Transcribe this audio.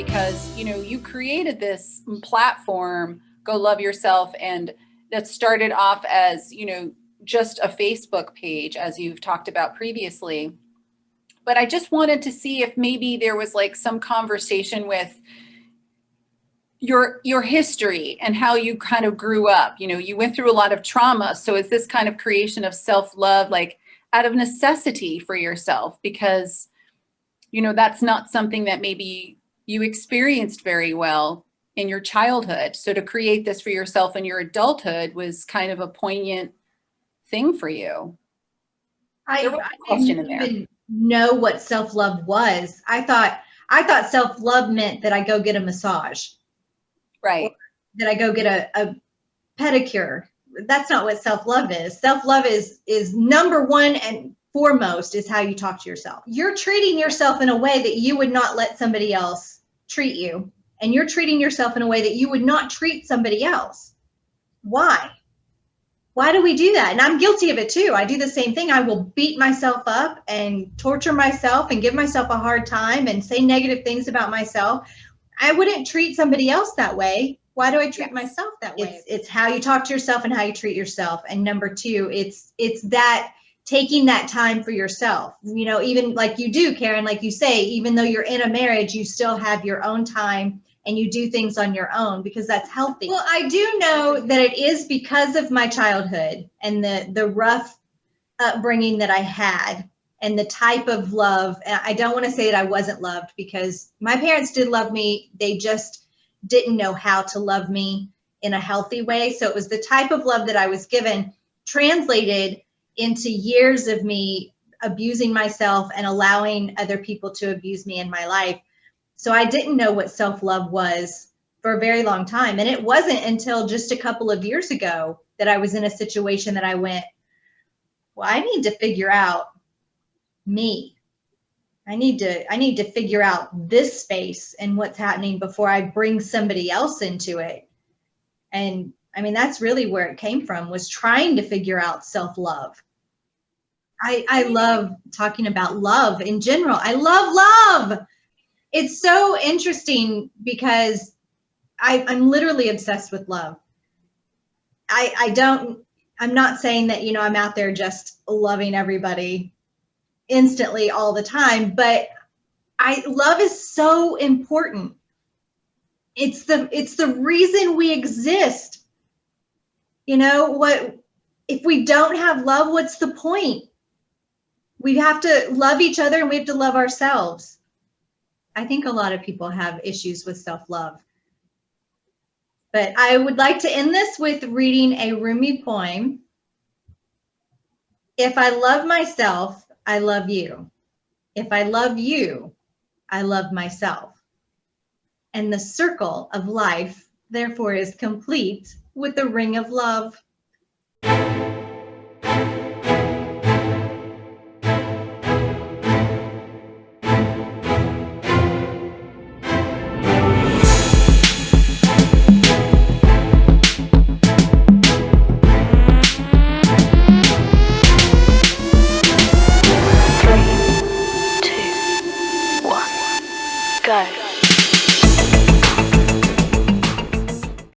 because, you created this platform, Go Love Yourself, and that started off as, just a Facebook page, as you've talked about previously. But I just wanted to see if maybe there was like some conversation with your history and how you kind of grew up. You went through a lot of trauma. So is this kind of creation of self-love like out of necessity for yourself? Because, that's not something that maybe you experienced very well in your childhood. So to create this for yourself in your adulthood was kind of a poignant thing for you. There was a question in there. Even know what self-love was. I thought self-love meant that I go get a massage. Right. That I go get a pedicure. That's not what self-love is. Self-love is number one and foremost is how you talk to yourself. You're treating yourself in a way that you would not let somebody else treat you. And you're treating yourself in a way that you would not treat somebody else. Why? Why do we do that? And I'm guilty of it too. I do the same thing. I will beat myself up and torture myself and give myself a hard time and say negative things about myself. I wouldn't treat somebody else that way. Why do I treat myself that way? It's how you talk to yourself and how you treat yourself. And number two, it's that taking that time for yourself. Even like you do, Karen, like you say, even though you're in a marriage, you still have your own time and you do things on your own because that's healthy. Well, I do know that it is because of my childhood and the rough upbringing that I had and the type of love. I don't want to say that I wasn't loved because my parents did love me. They just didn't know how to love me in a healthy way. So it was the type of love that I was given translated into years of me abusing myself and allowing other people to abuse me in my life. So I didn't know what self-love was for a very long time. And it wasn't until just a couple of years ago that I was in a situation that I went, well, I need to figure out me. I need to figure out this space and what's happening before I bring somebody else into it. And I mean, that's really where it came from, was trying to figure out self-love. I love talking about love in general. I love love. It's so interesting because I'm literally obsessed with love. I'm not saying that, I'm out there just loving everybody instantly all the time, but love is so important. It's the reason we exist. If we don't have love, what's the point? We have to love each other and we have to love ourselves. I think a lot of people have issues with self-love. But I would like to end this with reading a Rumi poem. If I love myself, I love you. If I love you, I love myself. And the circle of life, therefore, is complete with the ring of love.